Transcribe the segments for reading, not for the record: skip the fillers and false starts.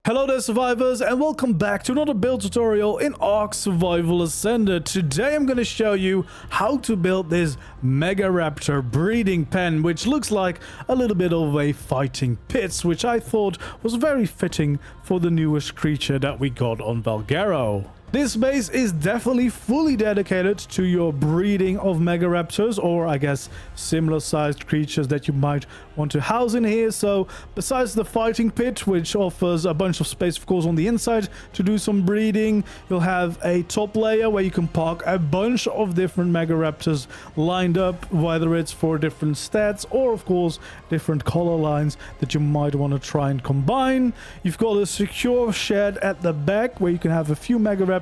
Hello there survivors, and welcome back to another build tutorial in ARK Survival Ascended. Today I'm going to show you how to build this Megaraptor Breeding Pen, which looks like a little bit of a fighting pit, which I thought was very fitting for the newest creature that we got on Valguero. This base is definitely fully dedicated to your breeding of Megaraptors, or I guess similar sized creatures that you might want to house in here. So besides the fighting pit, which offers a bunch of space of course on the inside to do some breeding, you'll have a top layer where you can park a bunch of different Megaraptors lined up, whether it's for different stats or of course different color lines that you might want to try and combine. You've got a secure shed at the back where you can have a few Megaraptors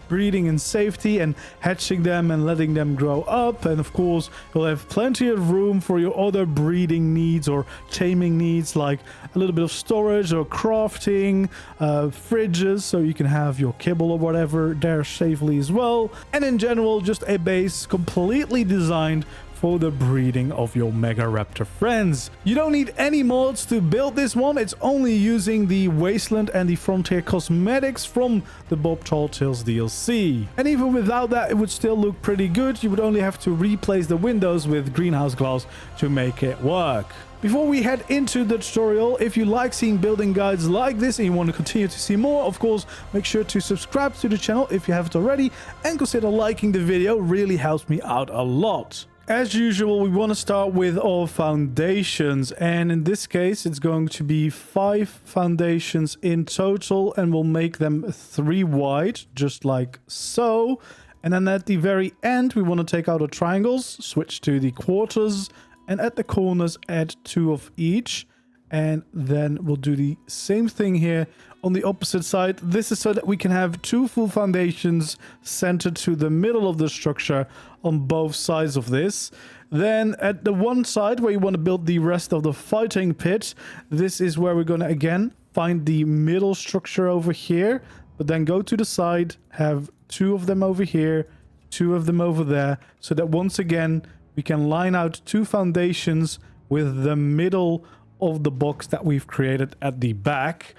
breeding in safety and hatching them and letting them grow up, and of course you'll have plenty of room for your other breeding needs or taming needs, like a little bit of storage or crafting, fridges so you can have your kibble or whatever there safely as well, and in general just a base completely designed for the breeding of your Megaraptor friends. You don't need any mods to build this one. It's only using the Wasteland and the Frontier cosmetics from the Bob Tall Tales DLC. And even without that, it would still look pretty good. You would only have to replace the windows with greenhouse glass to make it work. Before we head into the tutorial, if you like seeing building guides like this and you want to continue to see more, of course, make sure to subscribe to the channel if you haven't already, and consider liking the video. Really helps me out a lot. As usual, we want to start with our foundations, and in this case it's going to be 5 foundations in total, and we'll make them 3 wide, just like so. And then at the very end we want to take out our triangles, switch to the quarters, and at the corners add 2 of each. And then we'll do the same thing here on the opposite side. This is so that we can have 2 full foundations centered to the middle of the structure on both sides of this. Then at the one side where you want to build the rest of the fighting pit, this is where we're going to again find the middle structure over here, but then go to the side, have 2 of them over here, 2 of them over there, so that once again we can line out 2 foundations with the middle of the box that we've created at the back.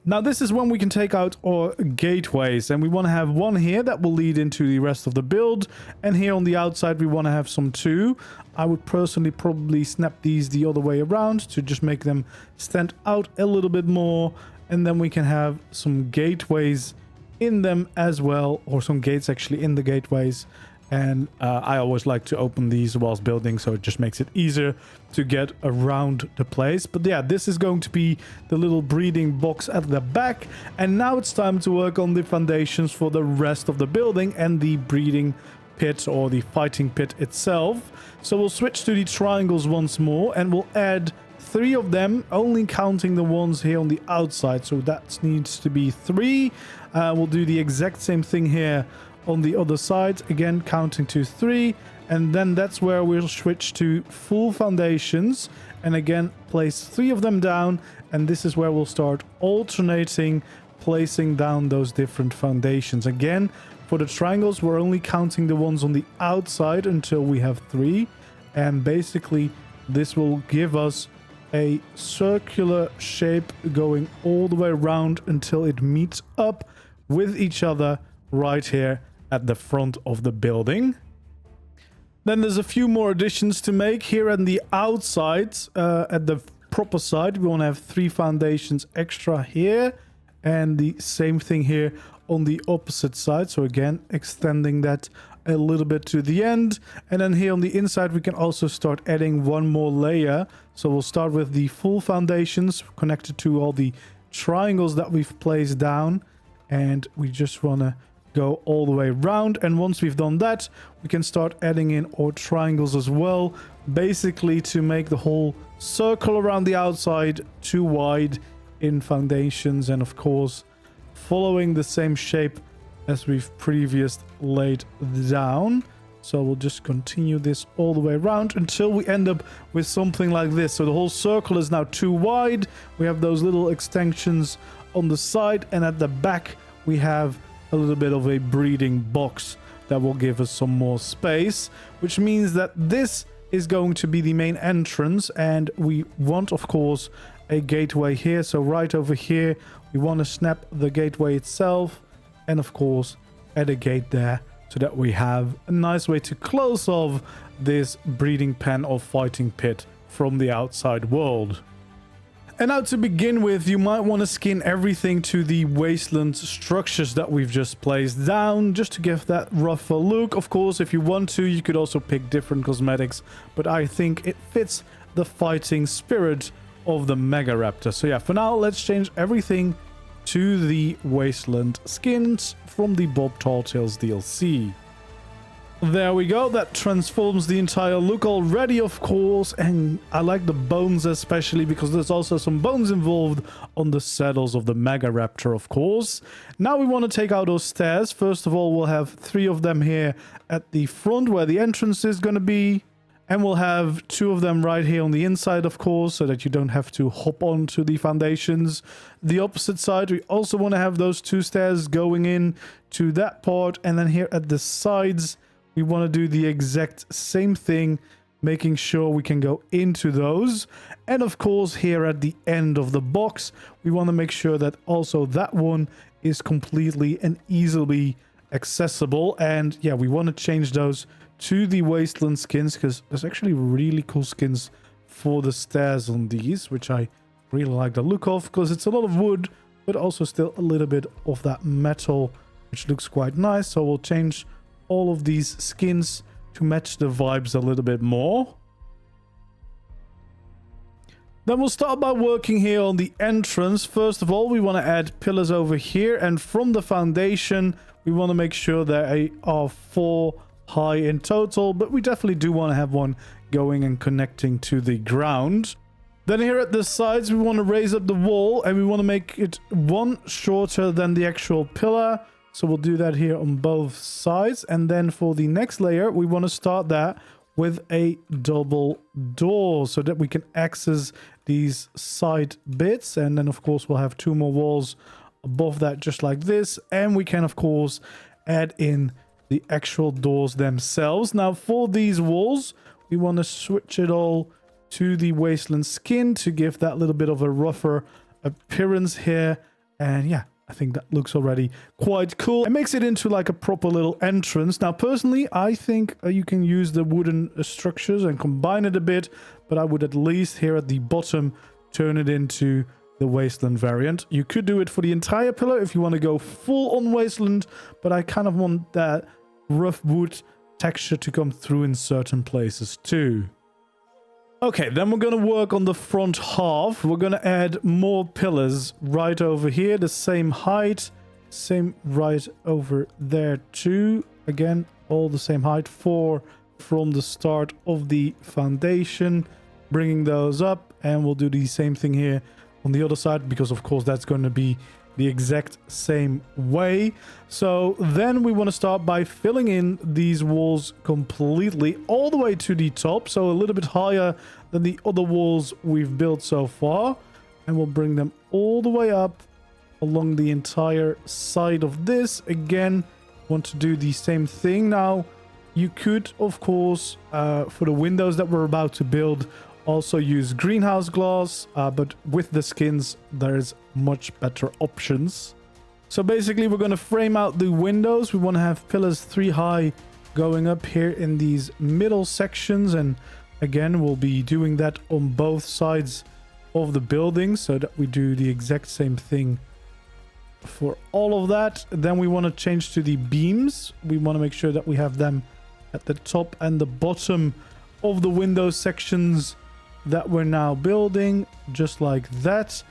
Now this is when we can take out our gateways, and we want to have one here that will lead into the rest of the build, and here on the outside we want to have some too. I would personally probably snap these the other way around to just make them stand out a little bit more, and then we can have some gateways in them as well, or some gates actually in the gateways. And I always like to open these whilst building, so it just makes it easier to get around the place. But yeah, this is going to be the little breeding box at the back. And now it's time to work on the foundations for the rest of the building and the breeding pit, or the fighting pit itself. So we'll switch to the triangles once more, and we'll add 3 of them, only counting the ones here on the outside. So that needs to be 3. We'll do the exact same thing here on the other side, again counting to 3, and then that's where we'll switch to full foundations and again place 3 of them down, and this is where we'll start alternating placing down those different foundations. Again, for the triangles we're only counting the ones on the outside until we have 3, and basically this will give us a circular shape going all the way around until it meets up with each other right here at the front of the building. Then there's a few more additions to make here on the outside. At the proper side we want to have 3 foundations extra here, and the same thing here on the opposite side, so again extending that a little bit to the end. And then here on the inside we can also start adding 1 more layer. So we'll start with the full foundations connected to all the triangles that we've placed down, and we just want to go all the way around. And once we've done that, we can start adding in our triangles as well, basically to make the whole circle around the outside 2 wide in foundations, and of course following the same shape as we've previously laid down. So we'll just continue this all the way around until we end up with something like this. So the whole circle is now 2 wide. We have those little extensions on the side, and at the back we have a little bit of a breeding box that will give us some more space, which means that this is going to be the main entrance, and we want of course a gateway here. So right over here, we want to snap the gateway itself. And of course, add a gate there so that we have a nice way to close off this breeding pen or fighting pit from the outside world. And now to begin with, you might want to skin everything to the wasteland structures that we've just placed down, just to give that rougher look. Of course, if you want to, you could also pick different cosmetics, but I think it fits the fighting spirit of the Megaraptor. So yeah, for now, let's change everything to the wasteland skins from the Bob Talltails DLC. There we go. That transforms the entire look already, of course. And I like the bones especially because there's also some bones involved on the saddles of the Megaraptor, of course. Now we want to take out those stairs. First of all, we'll have 3 of them here at the front where the entrance is going to be. And we'll have 2 of them right here on the inside, of course, so that you don't have to hop onto the foundations. The opposite side, we also want to have those 2 stairs going in to that part. And then here at the sides, we want to do the exact same thing, making sure we can go into those. And of course, here at the end of the box, we want to make sure that also that one is completely and easily accessible. And yeah, we want to change those to the wasteland skins because there's actually really cool skins for the stairs on these, which I really like the look of because it's a lot of wood, but also still a little bit of that metal, which looks quite nice. So we'll change all of these skins to match the vibes a little bit more. Then we'll start by working here on the entrance. First of all, we want to add pillars over here, and from the foundation we want to make sure there are 4 high in total, but we definitely do want to have one going and connecting to the ground. Then here at the sides, we want to raise up the wall and we want to make it 1 shorter than the actual pillar. So we'll do that here on both sides. And then for the next layer, we want to start that with a double door so that we can access these side bits. And then of course, we'll have 2 more walls above that, just like this. And we can of course add in the actual doors themselves. Now for these walls, we want to switch it all to the wasteland skin to give that little bit of a rougher appearance here. And yeah, I think that looks already quite cool. It makes it into like a proper little entrance. Now, personally, I think you can use the wooden structures and combine it a bit, but I would at least here at the bottom turn it into the wasteland variant. You could do it for the entire pillar if you want to go full on wasteland, but I kind of want that rough wood texture to come through in certain places too. Okay, then we're going to work on the front half. We're going to add more pillars right over here, the same height, same right over there too. Again, all the same height, 4 from the start of the foundation, bringing those up. And we'll do the same thing here on the other side, because of course that's going to be the exact same way. So then we want to start by filling in these walls completely all the way to the top, so a little bit higher than the other walls we've built so far, and we'll bring them all the way up along the entire side of this. Again, want to do the same thing. Now you could of course for the windows that we're about to build also use greenhouse glass, but with the skins there's much better options. So basically we're going to frame out the windows. We want to have pillars 3 high going up here in these middle sections, and again we'll be doing that on both sides of the building so that we do the exact same thing for all of that. Then we want to change to the beams. We want to make sure that we have them at the top and the bottom of the window sections that we're now building, just like that.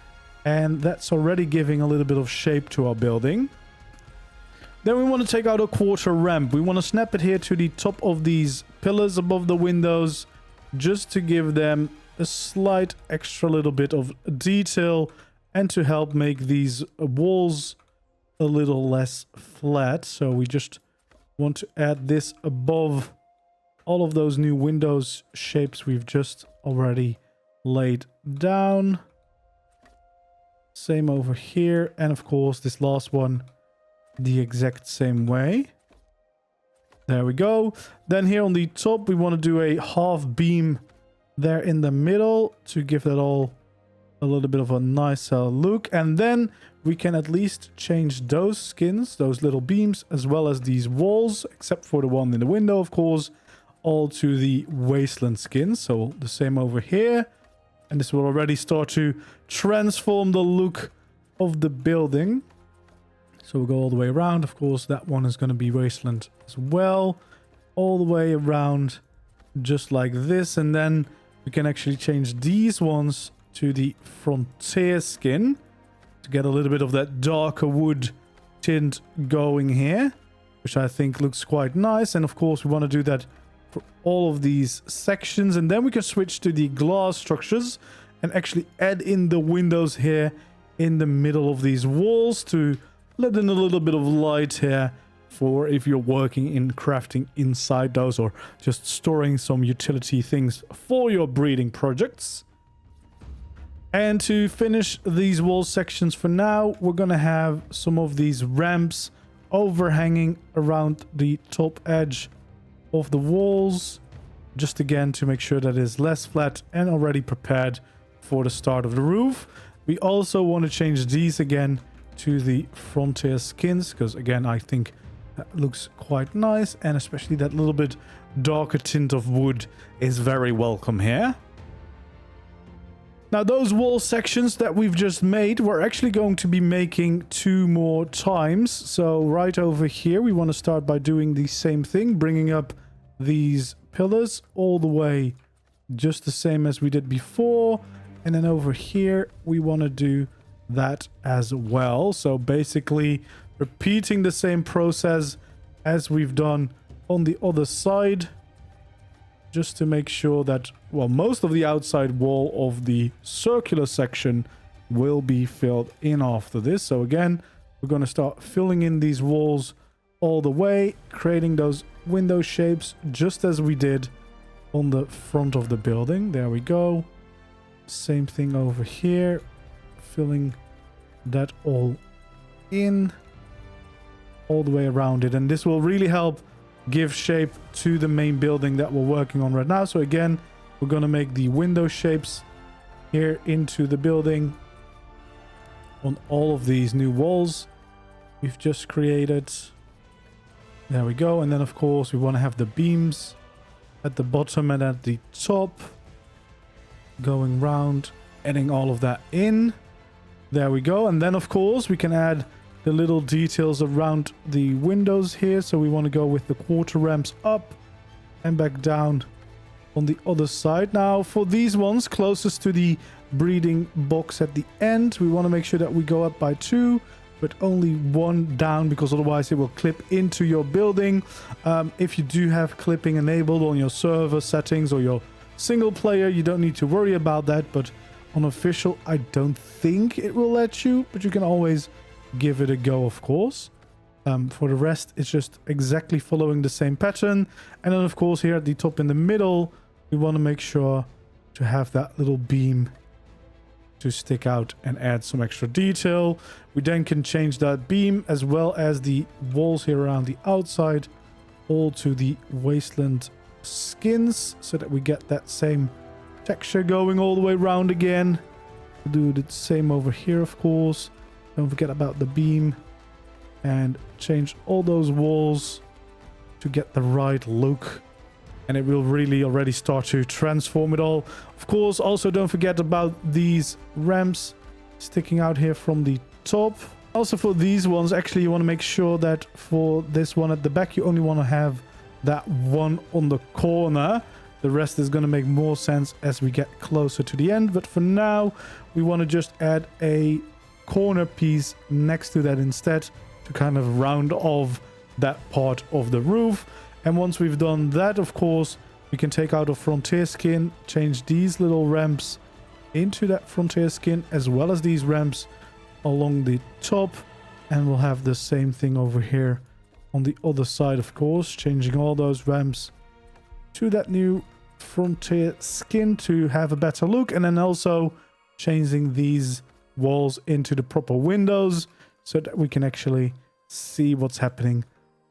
And that's already giving a little bit of shape to our building. Then we want to take out a quarter ramp. We want to snap it here to the top of these pillars above the windows, just to give them a slight extra little bit of detail and to help make these walls a little less flat. So we just want to add this above all of those new windows shapes we've just already laid down. Same over here, and of course this last one the exact same way. There we go. Then here on the top we want to do a half beam there in the middle to give that all a little bit of a nicer look. And then we can at least change those skins, those little beams, as well as these walls, except for the one in the window, of course, all to the wasteland skins. So the same over here. And this will already start to transform the look of the building. So we'll go all the way around. Of course, that one is going to be wasteland as well. All the way around, just like this. And then we can actually change these ones to the frontier skin to get a little bit of that darker wood tint going here, which I think looks quite nice. And of course, we want to do that for all of these sections. And then we can switch to the glass structures and actually add in the windows here in the middle of these walls to let in a little bit of light here for if you're working in crafting inside those or just storing some utility things for your breeding projects. And to finish these wall sections for now, we're going to have some of these ramps overhanging around the top edge of the walls, just again to make sure that it's less flat and already prepared for the start of the roof. We also want to change these again to the frontier skins, because again I think that looks quite nice, and especially that little bit darker tint of wood is very welcome here. Now those wall sections that we've just made, we're actually going to be making 2 more times. So right over here we want to start by doing the same thing, bringing up these pillars all the way just the same as we did before. And then over here we want to do that as well. So basically repeating the same process as we've done on the other side, just to make sure that, well, most of the outside wall of the circular section will be filled in after this. So again, we're going to start filling in these walls all the way, creating those window shapes just as we did on the front of the building. There we go. Same thing over here, filling that all in all the way around it. And this will really help give shape to the main building that we're working on right now. So again, we're going to make the window shapes here into the building on all of these new walls we've just created. There we go. And then of course we want to have the beams at the bottom and at the top going round, adding all of that in. There we go. And then of course we can add the little details around the windows here. So we want to go with the quarter ramps up and back down on the other side. Now for these ones closest to the breeding box at the end, we want to make sure that we go up by 2, but only 1 down, because otherwise it will clip into your building. If you do have clipping enabled on your server settings or your single player, you don't need to worry about that, but on official I don't think it will let you, but you can always give it a go, of course. For the rest, it's just exactly following the same pattern. And then of course here at the top in the middle, we want to make sure to have that little beam to stick out and add some extra detail. We then can change that beam as well as the walls here around the outside all to the wasteland skins, so that we get that same texture going all the way around again. We'll do the same over here, of course. Don't forget about the beam, and change all those walls to get the right look, and it will really already start to transform it all. Of course, also don't forget about these ramps sticking out here from the top. Also for these ones, actually you want to make sure that for this one at the back, you only want to have that one on the corner. The rest is going to make more sense as we get closer to the end, but for now we want to just add a corner piece next to that instead to kind of round off that part of the roof. And once we've done that, of course, we can take out a frontier skin, change these little ramps into that frontier skin, as well as these ramps along the top, and we'll have the same thing over here on the other side, of course, changing all those ramps to that new frontier skin to have a better look, and then also changing these walls into the proper windows so that we can actually see what's happening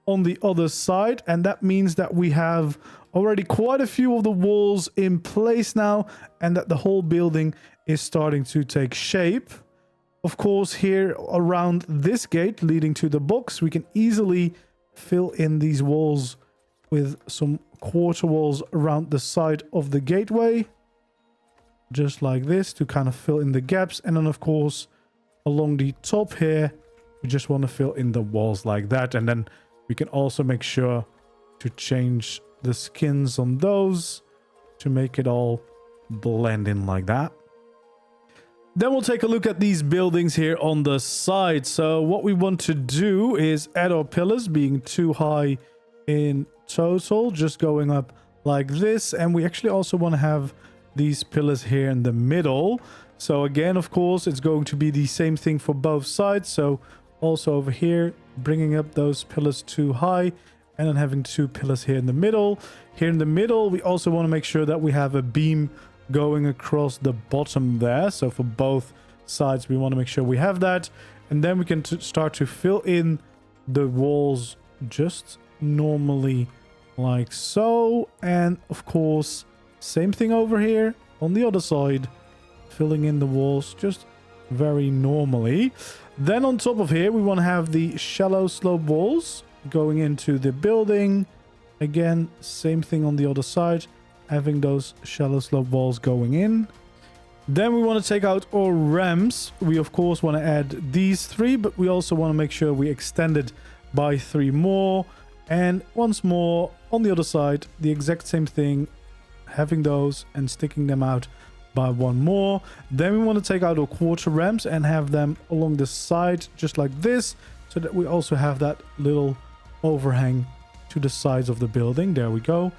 on the other side, and that means that we have already quite a few of the walls in place now, and that the whole building is starting to take shape. Of course, here around this gate leading to the box, we can easily fill in these walls with some quarter walls around the side of the gateway, just like this, to kind of fill in the gaps. And then of course along the top here, we just want to fill in the walls like that. And then we can also make sure to change the skins on those to make it all blend in like that. Then we'll take a look at these buildings here on the side. So what we want to do is add our pillars being too high in total, just going up like this. And we actually also want to have these pillars here in the middle. So again, of course, it's going to be the same thing for both sides. So also over here, bringing up those pillars too high, and then having 2 pillars here in the middle. Here in the middle, we also want to make sure that we have a beam going across the bottom there. So for both sides, we want to make sure we have that. And then we can start to fill in the walls just normally like so. And of course, same thing over here on the other side, filling in the walls just very normally. Then on top of here, we want to have the shallow slope walls going into the building. Again, same thing on the other side, having those shallow slope walls going in. Then we want to take out our ramps. We of course want to add these 3, but we also want to make sure we extend it by 3 more. And once more on the other side, the exact same thing, having those and sticking them out by 1 more. Then we want to take out our quarter ramps and have them along the side just like this, so that we also have that little overhang to the sides of the building. There we go.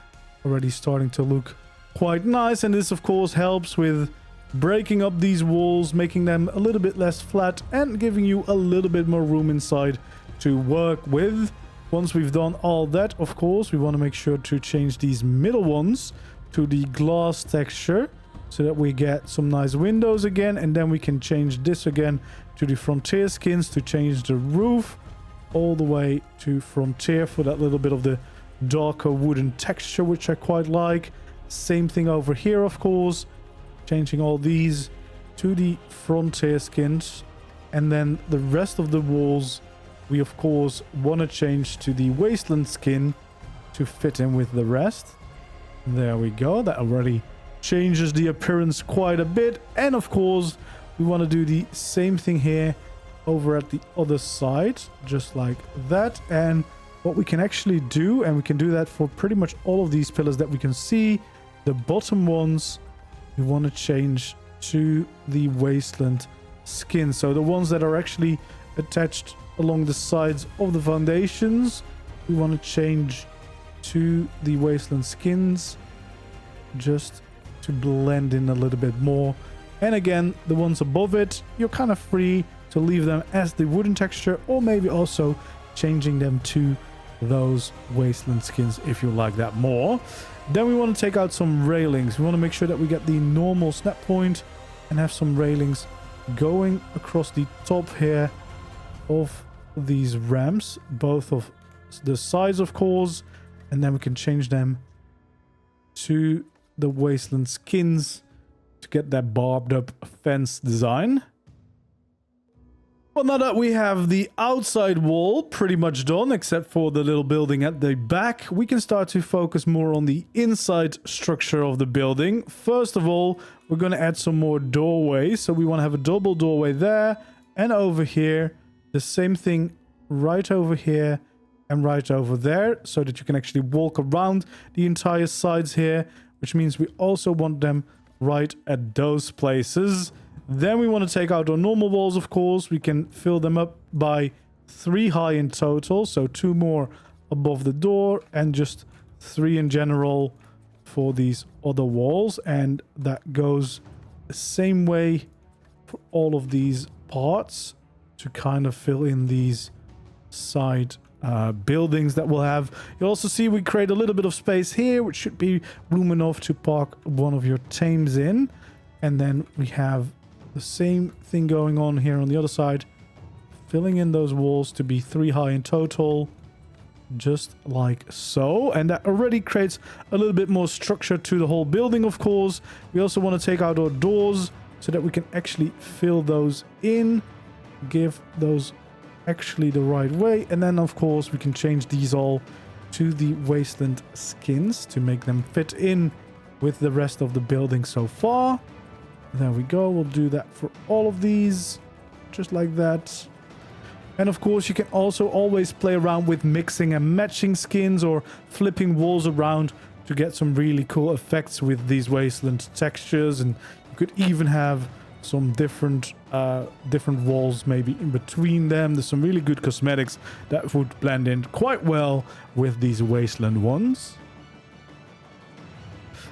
Already starting to look quite nice. And this of course helps with breaking up these walls, making them a little bit less flat and giving you a little bit more room inside to work with. Once we've done all that, of course, we want to make sure to change these middle ones to the glass texture so that we get some nice windows again. And then we can change this again to the frontier skins to change the roof all the way to frontier for that little bit of the darker wooden texture, which I quite like. Same thing over here, of course, changing all these to the frontier skins. And then the rest of the walls, we of course want to change to the wasteland skin to fit in with the rest. There we go. That already changes the appearance quite a bit. And of course, we want to do the same thing here over at the other side, just like that. And what we can actually do, and we can do that for pretty much all of these pillars that we can see, the bottom ones, we want to change to the wasteland skin. So the ones that are actually attached along the sides of the foundations, we want to change to the wasteland skins just to blend in a little bit more. And again, the ones above it, you're kind of free to leave them as the wooden texture, or maybe also changing them to those wasteland skins if you like that more. Then we want to take out some railings. We want to make sure that we get the normal snap point and have some railings going across the top here of these ramps, both of the sides of course, and then we can change them to the wasteland skins to get that barbed up fence design. Well, now that we have the outside wall pretty much done, except for the little building at the back, we can start to focus more on the inside structure of the building. First of all, we're going to add some more doorways. So we want to have a double doorway there and over here. The same thing right over here and right over there, so that you can actually walk around the entire sides here, which means we also want them right at those places. Then we want to take out our normal walls, of course. We can fill them up by 3 high in total. So 2 more above the door and just 3 in general for these other walls. And that goes the same way for all of these parts to kind of fill in these side buildings that we'll have. You'll also see we create a little bit of space here, which should be room enough to park one of your tames in. And then we have the same thing going on here on the other side, filling in those walls to be 3 high in total. just like so. And that already creates a little bit more structure to the whole building, of course. We also want to take out our doors so that we can actually fill those in, give those actually the right way. And then, of course, we can change these all to the wasteland skins to make them fit in with the rest of the building so far. There we go. We'll do that for all of these, just like that. And of course, you can also always play around with mixing and matching skins or flipping walls around to get some really cool effects with these wasteland textures. And you could even have some different walls maybe in between them. There's some really good cosmetics that would blend in quite well with these wasteland ones.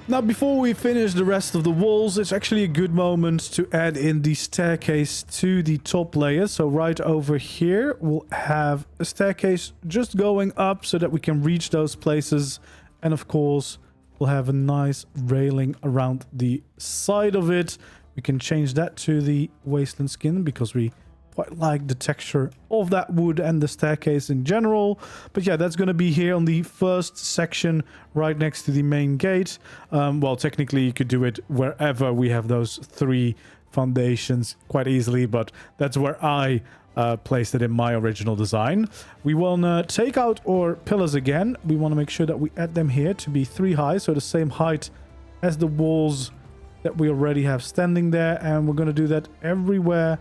Now, before we finish the rest of the walls, it's actually a good moment to add in the staircase to the top layer. So right over here, we'll have a staircase just going up so that we can reach those places. And of course, we'll have a nice railing around the side of it. We can change that to the wasteland skin because we quite like the texture of that wood and the staircase in general. But yeah, that's going to be here on the first section right next to the main gate. Well, technically you could do it wherever we have those 3 foundations quite easily, but that's where I placed it in my original design. We want to take out our pillars again. We want to make sure that we add them here to be 3 high, so the same height as the walls that we already have standing there. And we're going to do that everywhere,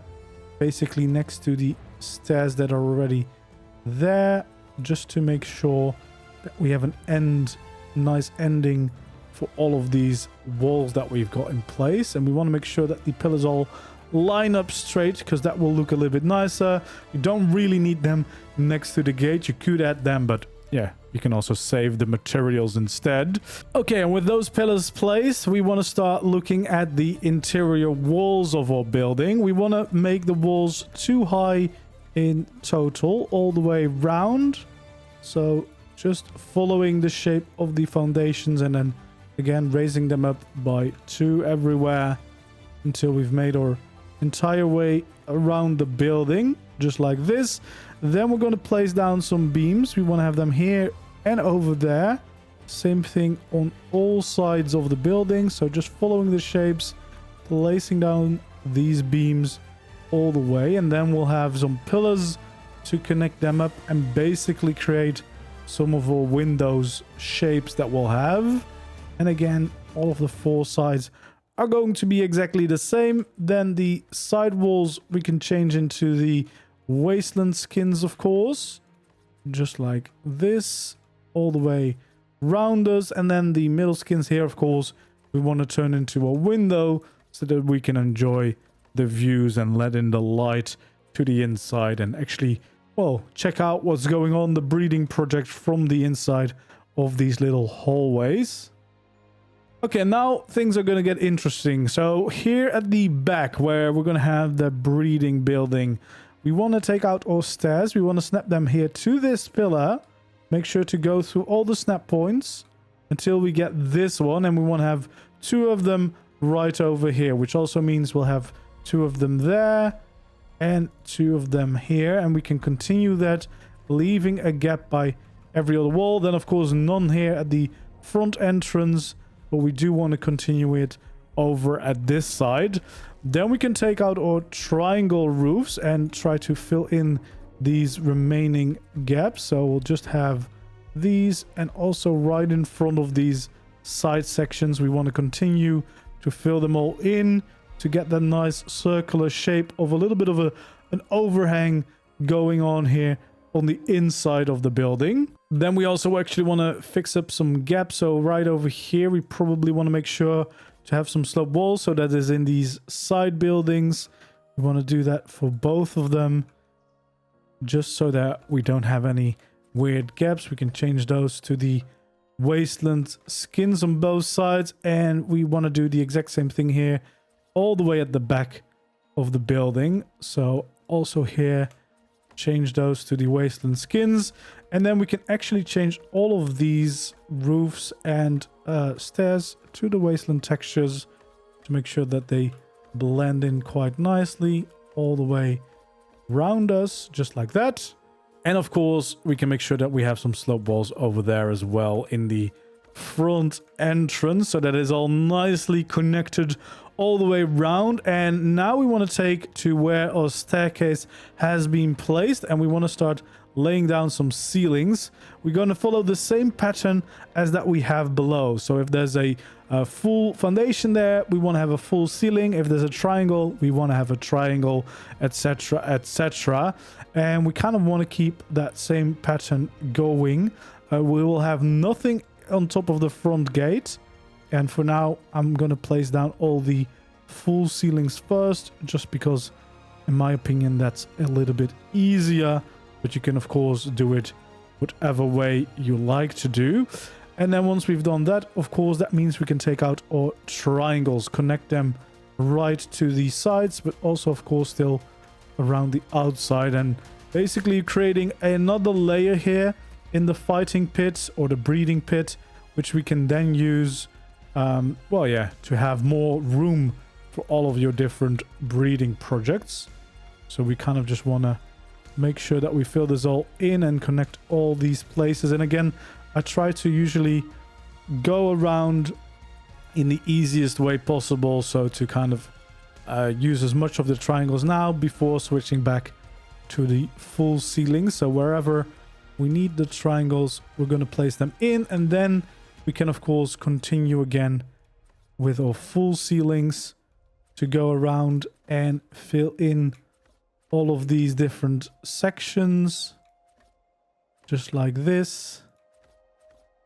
basically next to the stairs that are already there, just to make sure that we have an nice ending for all of these walls that we've got in place. And we want to make sure that the pillars all line up straight because that will look a little bit nicer. You don't really need them next to the gate. You could add them, but yeah, you can also save the materials instead. Okay, and with those pillars placed, we want to start looking at the interior walls of our building. We want to make the walls 2 high in total all the way round. So just following the shape of the foundations and then again raising them up by 2 everywhere until we've made our entire way around the building, just like this. Then we're going to place down some beams. We want to have them here and over there. Same thing on all sides of the building. So just following the shapes, placing down these beams all the way. And then we'll have some pillars to connect them up and basically create some of our windows shapes that we'll have. And again, all of the 4 sides are going to be exactly the same. Then the side walls we can change into the wasteland skins, of course, just like this, all the way round us. And then the middle skins here, of course, we want to turn into a window so that we can enjoy the views and let in the light to the inside and actually, well, check out what's going on, the breeding project from the inside of these little hallways. Okay, now things are going to get interesting. So here at the back where we're going to have the breeding building, we want to take out our stairs. We want to snap them here to this pillar. Make sure to go through all the snap points until we get this one. And we want to have 2 of them right over here, which also means we'll have 2 of them there and 2 of them here. And we can continue that, leaving a gap by every other wall. Then, of course, none here at the front entrance, but we do want to continue it over at this side. Then we can take out our triangle roofs and try to fill in these remaining gaps. So we'll just have these, and also right in front of these side sections, we want to continue to fill them all in to get that nice circular shape of a little bit of an overhang going on here on the inside of the building. Then we also actually want to fix up some gaps. So right over here, we probably want to make sure to have some slope walls so that is in these side buildings. We want to do that for both of them, just so that we don't have any weird gaps. We can change those to the wasteland skins on both sides. And we want to do the exact same thing here all the way at the back of the building. So also here, change those to the wasteland skins. And then we can actually change all of these roofs and stairs to the wasteland textures to make sure that they blend in quite nicely all the way around us, just like that. And of course, we can make sure that we have some slope walls over there as well in the front entrance, so that is all nicely connected all the way around. And now we want to take to where our staircase has been placed, and we want to start laying down some ceilings. We're going to follow the same pattern as that we have below. So if there's a full foundation there, we want to have a full ceiling. If there's a triangle, we want to have a triangle, etc, etc. And we kind of want to keep that same pattern going. We will have nothing on top of the front gate, and for now I'm going to place down all the full ceilings first, just because in my opinion that's a little bit easier. But you can of course do it whatever way you like to do. And then once we've done that, of course, that means we can take out our triangles, connect them right to the sides, but also of course still around the outside, and basically creating another layer here in the fighting pit or the breeding pit, which we can then use well, yeah, to have more room for all of your different breeding projects. So we kind of just want to make sure that we fill this all in and connect all these places. And again, I try to usually go around in the easiest way possible, so to kind of use as much of the triangles now before switching back to the full ceiling. So wherever we need the triangles, we're going to place them in, and then we can of course continue again with our full ceilings to go around and fill in all of these different sections, just like this,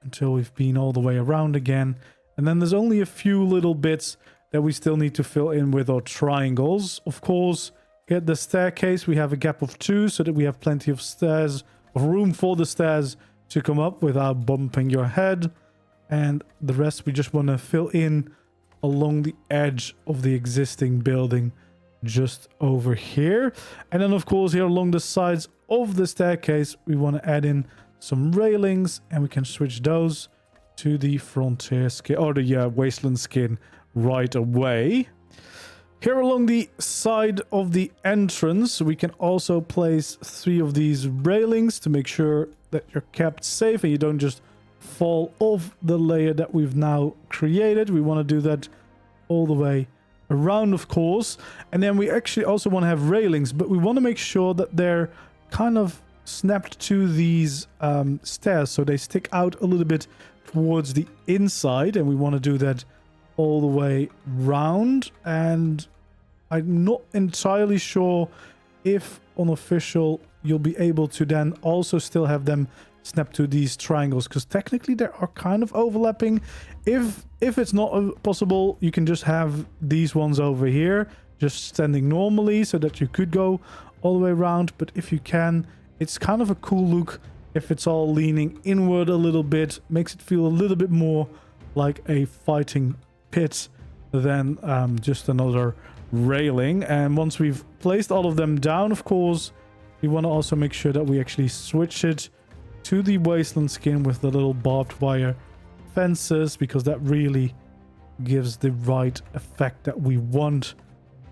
until we've been all the way around again. And then there's only a few little bits that we still need to fill in with our triangles. Of course, get the staircase, we have a gap of 2 so that we have plenty of stairs, of room for the stairs to come up without bumping your head. And the rest we just want to fill in along the edge of the existing building, just over here. And then of course here along the sides of the staircase we want to add in some railings, and we can switch those to the frontier skin or the wasteland skin right away. Here along the side of the entrance we can also place 3 of these railings to make sure that you're kept safe and you don't just fall off the layer that we've now created. We want to do that all the way around, of course. And then we actually also want to have railings, but we want to make sure that they're kind of snapped to these stairs, so they stick out a little bit towards the inside, and we want to do that all the way round. And I'm not entirely sure if on official you'll be able to then also still have them snap to these triangles, because technically they are kind of overlapping. If it's not possible, you can just have these ones over here just standing normally, so that you could go all the way around. But if you can, it's kind of a cool look if it's all leaning inward a little bit. Makes it feel a little bit more like a fighting pit than just another railing. And once we've placed all of them down, of course, we want to also make sure that we actually switch it to the wasteland skin with the little barbed wire fences, because that really gives the right effect that we want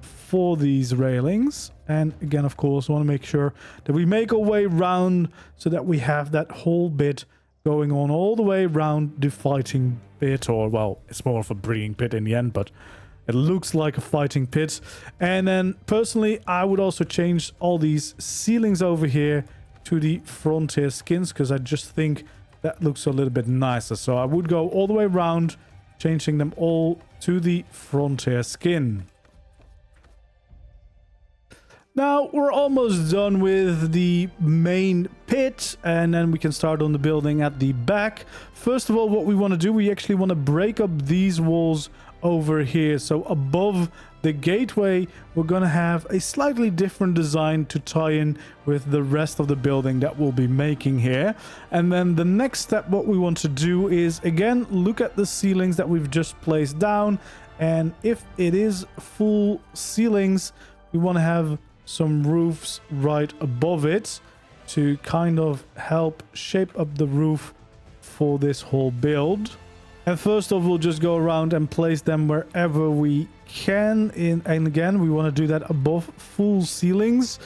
for these railings. And again, of course, we want to make sure that we make our way round so that we have that whole bit going on all the way around the fighting pit, or well, it's more of a breeding pit in the end, but it looks like a fighting pit. And then personally, I would also change all these ceilings over here to the frontier skins, because I just think that looks a little bit nicer. So I would go all the way around, changing them all to the frontier skin. Now we're almost done with the main pit, and then we can start on the building at the back. First of all, what we want to do, we actually want to break up these walls over here. So above the gateway, we're going to have a slightly different design to tie in with the rest of the building that we'll be making here. And then the next step, what we want to do is, again, look at the ceilings that we've just placed down. And if it is full ceilings, we want to have some roofs right above it to kind of help shape up the roof for this whole build. And first off, we'll just go around and place them wherever we can. And again, we want to do that above full ceilings.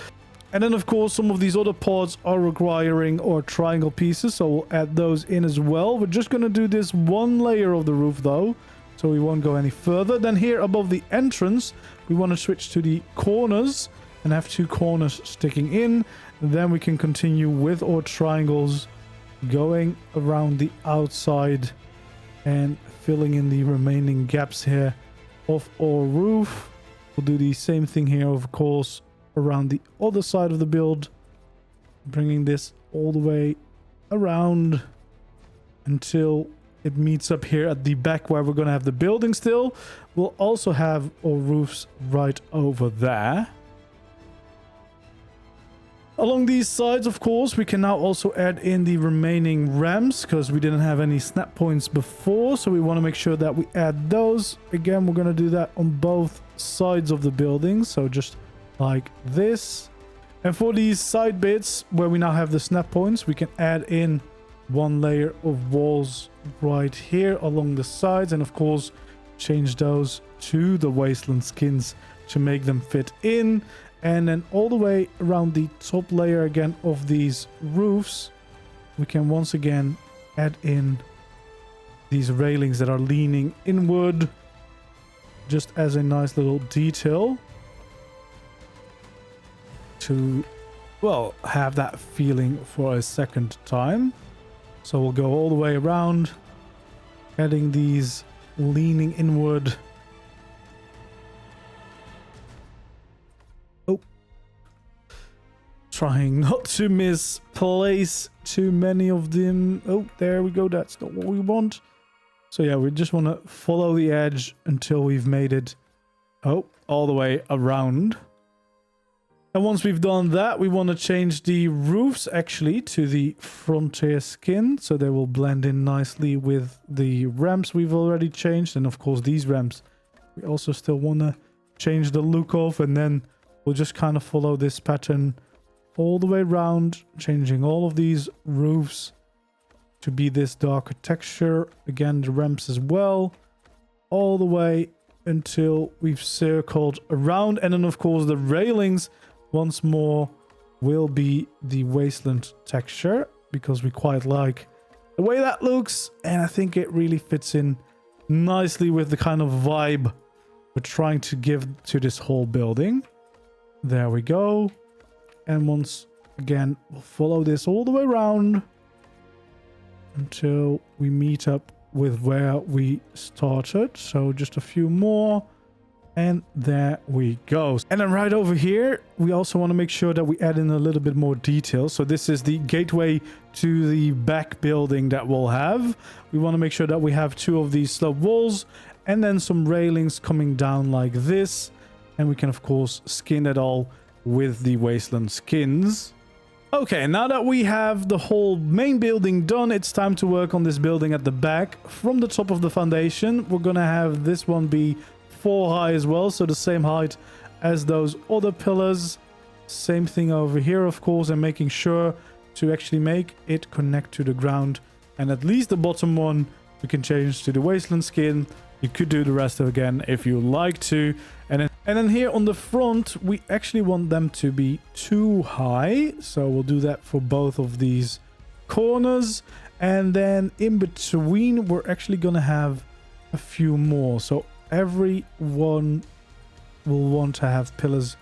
And then of course some of these other pods are requiring our triangle pieces, so we'll add those in as well. We're just going to do this one layer of the roof though, so we won't go any further. Then here above the entrance we want to switch to the corners and have 2 corners sticking in. Then we can continue with our triangles going around the outside and filling in the remaining gaps here of our roof. We'll do the same thing here, of course, around the other side of the build, bringing this all the way around until it meets up here at the back where we're going to have the building still. We'll also have our roofs right over there. Along these sides, of course, we can now also add in the remaining ramps because we didn't have any snap points before, so we want to make sure that we add those. Again, we're going to do that on both sides of the building, so just like this. And for these side bits where we now have the snap points, we can add in 1 layer of walls right here along the sides, and of course change those to the wasteland skins to make them fit in. And then all the way around the top layer again of these roofs, we can once again add in these railings that are leaning inward, just as a nice little detail to, well, have that feeling for a second time. So we'll go all the way around, adding these leaning inward. Oh, trying not to misplace too many of them. Oh, there we go. That's not what we want. So yeah, we just want to follow the edge until we've made it, oh, all the way around. And once we've done that, we want to change the roofs actually to the frontier skin, so they will blend in nicely with the ramps we've already changed. And of course these ramps we also still want to change the look of, and then we'll just kind of follow this pattern all the way around, changing all of these roofs to be this darker texture. Again, the ramps as well, all the way until we've circled around. And then of course the railings once more will be the wasteland texture, because we quite like the way that looks, and I think it really fits in nicely with the kind of vibe we're trying to give to this whole building. There we go. And once again, we'll follow this all the way around until we meet up with where we started. So just a few more. And there we go. And then right over here, we also want to make sure that we add in a little bit more detail. So this is the gateway to the back building that we'll have. We want to make sure that we have 2 of these sloped walls and then some railings coming down like this. And we can, of course, skin it all with the wasteland skins. Okay, now that we have the whole main building done, it's time to work on this building at the back. From the top of the foundation, we're going to have this one be 4 high as well, so the same height as those other pillars. Same thing over here, of course, and making sure to actually make it connect to the ground. And at least the bottom one we can change to the wasteland skin. You could do the rest again if you like to. And then here on the front, we actually want them to be 2 high, so we'll do that for both of these corners. And then in between, we're actually gonna have a few more. So every one will want to have pillars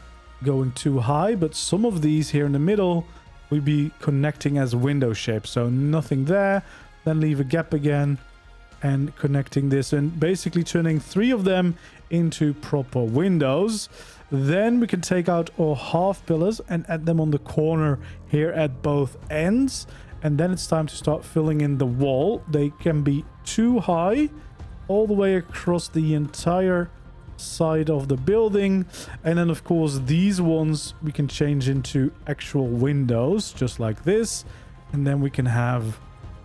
going 2 high, but some of these here in the middle will be connecting as window shapes. So nothing there, then leave a gap again and connecting this and basically turning 3 of them into proper windows. Then we can take out our half pillars and add them on the corner here at both ends. And then it's time to start filling in the wall. They can be 2 high all the way across the entire side of the building. And then of course these ones we can change into actual windows just like this, and then we can have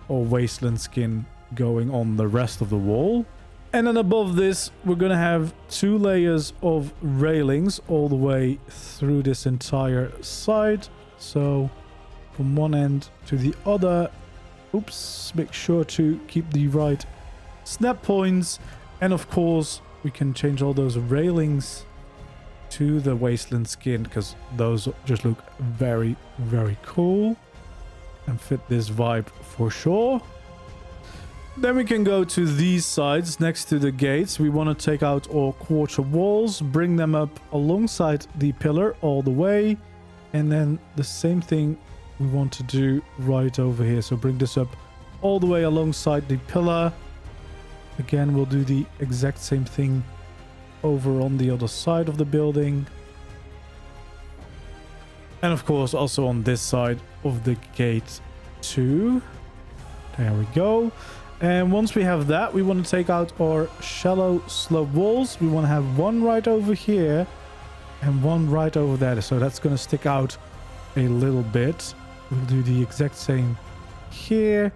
our wasteland skin going on the rest of the wall. And then above this we're gonna have 2 layers of railings all the way through this entire side, so from one end to the other. Oops, make sure to keep the right snap points. And of course we can change all those railings to the wasteland skin, because those just look very, very cool and fit this vibe for sure. Then we can go to these sides next to the gates. We want to take out our quarter walls, bring them up alongside the pillar all the way, and then the same thing we want to do right over here. So bring this up all the way alongside the pillar. Again, we'll do the exact same thing over on the other side of the building. And of course, also on this side of the gate too. There we go. And once we have that, we want to take out our shallow slope walls. We want to have one right over here and one right over there. So that's going to stick out a little bit. We'll do the exact same here.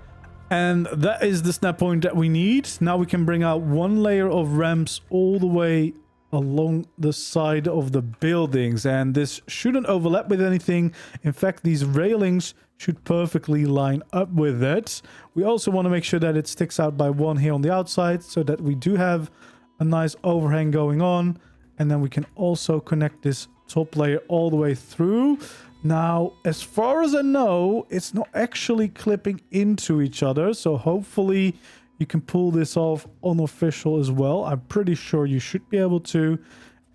And that is the snap point that we need. Now we can bring out one layer of ramps all the way along the side of the buildings. And this shouldn't overlap with anything. In fact, these railings should perfectly line up with it. We also want to make sure that it sticks out by one here on the outside, so that we do have a nice overhang going on. And then we can also connect this top layer all the way through. Now, as far as I know, it's not actually clipping into each other. So hopefully you can pull this off unofficial as well. I'm pretty sure you should be able to.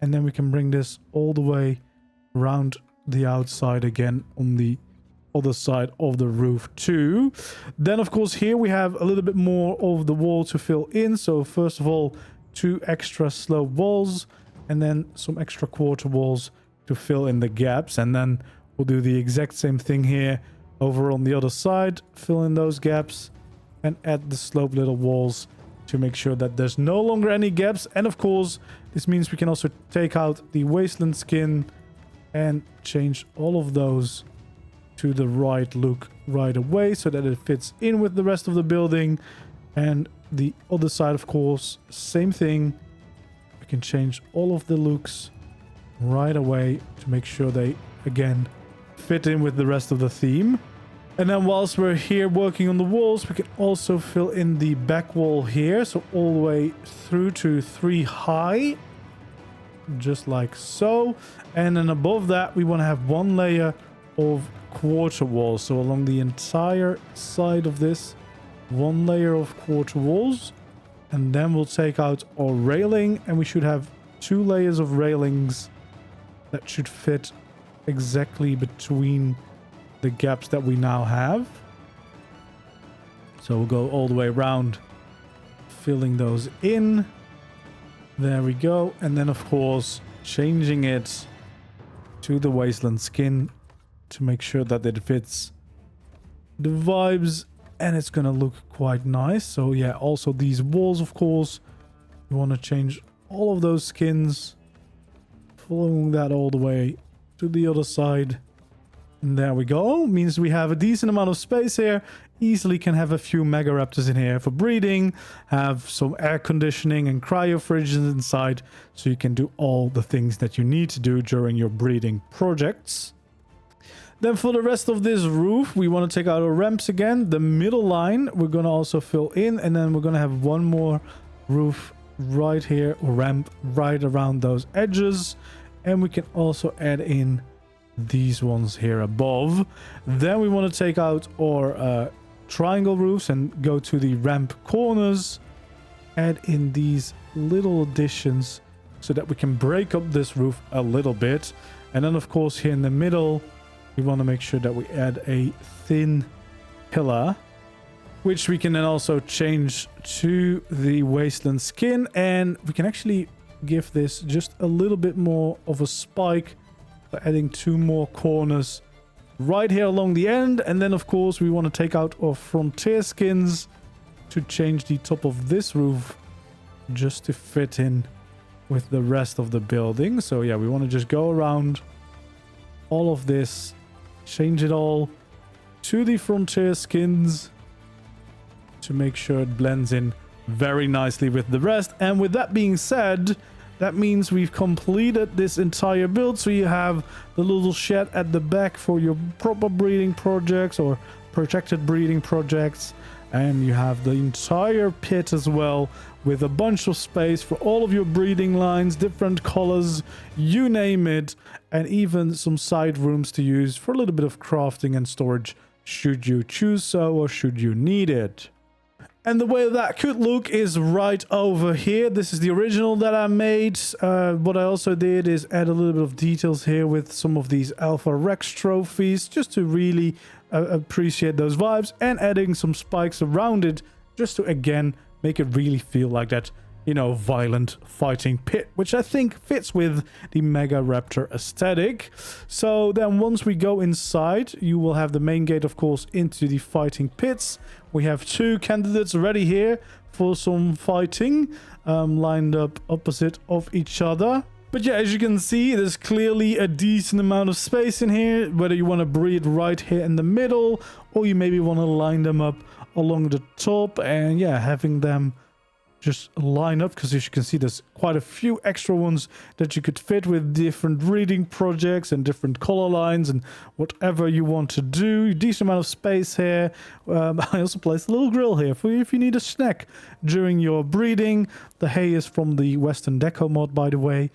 And then we can bring this all the way around the outside again on the other side of the roof too. Then of course here we have a little bit more of the wall to fill in. So first of all, 2 extra slope walls and then some extra quarter walls to fill in the gaps. And then we'll do the exact same thing here over on the other side, fill in those gaps and add the slope little walls to make sure that there's no longer any gaps. And of course, this means we can also take out the wasteland skin and change all of those to the right look right away, so that it fits in with the rest of the building. And the other side, of course, same thing. We can change all of the looks right away to make sure they, again, fit in with the rest of the theme. And then whilst we're here working on the walls, we can also fill in the back wall here. So all the way through to 3 high, just like so. And then above that, we want to have 1 layer of quarter walls. So along the entire side of this, 1 layer of quarter walls. And then we'll take out our railing, and we should have 2 layers of railings that should fit exactly between the gaps that we now have. So we'll go all the way around, filling those in. There we go. And then of course changing it to the wasteland skin to make sure that it fits the vibes, and it's gonna look quite nice. So yeah, also these walls, of course, you want to change all of those skins, following that all the way to the other side. And there we go. Means we have a decent amount of space here. Easily can have a few Megaraptors in here for breeding, have some air conditioning and cryo fridges inside, so you can do all the things that you need to do during your breeding projects. Then for the rest of this roof, we want to take out our ramps again. The middle line we're going to also fill in, and then we're going to have 1 more roof right here, or ramp right around those edges. And we can also add in these ones here above. Then we want to take out our triangle roofs and go to the ramp corners, add in these little additions so that we can break up this roof a little bit. And then of course here in the middle, we want to make sure that we add a thin pillar, which we can then also change to the wasteland skin. And we can actually give this just a little bit more of a spike by adding 2 more corners right here along the end. And then of course we want to take out our frontier skins to change the top of this roof just to fit in with the rest of the building. So yeah, we want to just go around all of this, change it all to the frontier skins to make sure it blends in very nicely with the rest. And with that being said, that means we've completed this entire build. So you have the little shed at the back for your proper breeding projects or protected breeding projects. And you have the entire pit as well, with a bunch of space for all of your breeding lines, different colors, you name it, and even some side rooms to use for a little bit of crafting and storage should you choose so, or should you need it. And the way that could look is right over here. This is the original that I made. What I also did is add a little bit of details here with some of these Alpha Rex trophies, just to really appreciate those vibes, and adding some spikes around it just to, again, make it really feel like that, you know, violent fighting pit, which I think fits with the Megaraptor aesthetic. So then once we go inside, you will have the main gate, of course, into the fighting pits. We have 2 candidates ready here for some fighting, lined up opposite of each other. But yeah, as you can see, there's clearly a decent amount of space in here, whether you want to breed right here in the middle, or you maybe want to line them up along the top, and yeah, having them just line up, because as you can see, there's quite a few extra ones that you could fit with different breeding projects and different color lines and whatever you want to do. Decent amount of space here. I also placed a little grill here for you if you need a snack during your breeding. The hay is from the Western Deco mod, by the way.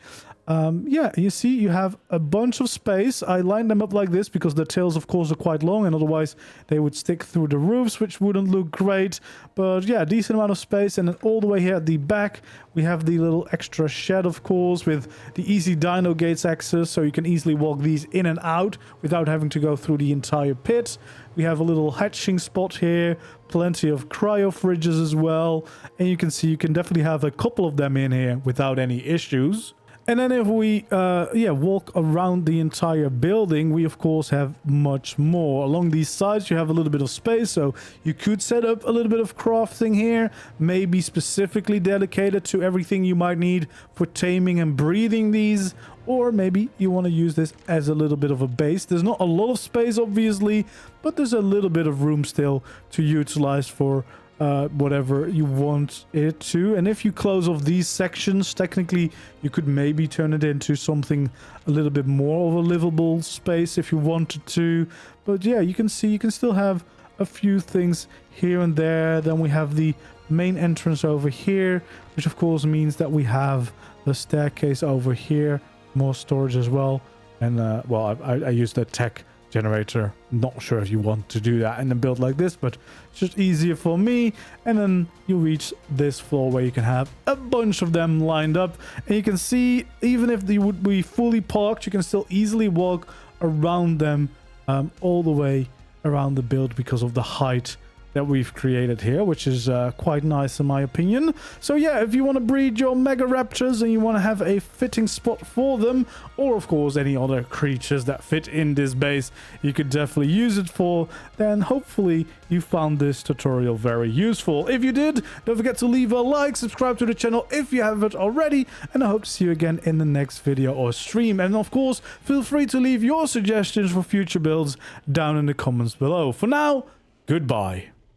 Yeah, you see you have a bunch of space. I lined them up like this because the tails, of course, are quite long, and otherwise they would stick through the roofs, which wouldn't look great. But yeah, decent amount of space. And then all the way here at the back, we have the little extra shed, of course, with the easy dino gates access, so you can easily walk these in and out without having to go through the entire pit. We have a little hatching spot here, plenty of cryo fridges as well, and you can see you can definitely have a couple of them in here without any issues. And then if we walk around the entire building, we of course have much more. Along these sides you have a little bit of space, so you could set up a little bit of crafting here, maybe specifically dedicated to everything you might need for taming and breeding these, or maybe you want to use this as a little bit of a base. There's not a lot of space, obviously, but there's a little bit of room still to utilize for whatever you want it to. And if you close off these sections, technically you could maybe turn it into something a little bit more of a livable space if you wanted to. But yeah, you can see you can still have a few things here and there. Then we have the main entrance over here, which of course means that we have the staircase over here, more storage as well. And well, I used the tech generator. Not sure if you want to do that in a build like this, but it's just easier for me. And then you reach this floor where you can have a bunch of them lined up, and you can see even if they would be fully parked, you can still easily walk around them all the way around the build because of the height that we've created here, which is quite nice in my opinion. So yeah, if you want to breed your Megaraptors and you want to have a fitting spot for them, or of course any other creatures that fit in this base you could definitely use it for, then hopefully you found this tutorial very useful. If you did, don't forget to leave a like, subscribe to the channel if you haven't already, and I hope to see you again in the next video or stream. And of course, feel free to leave your suggestions for future builds down in the comments below. For now, goodbye.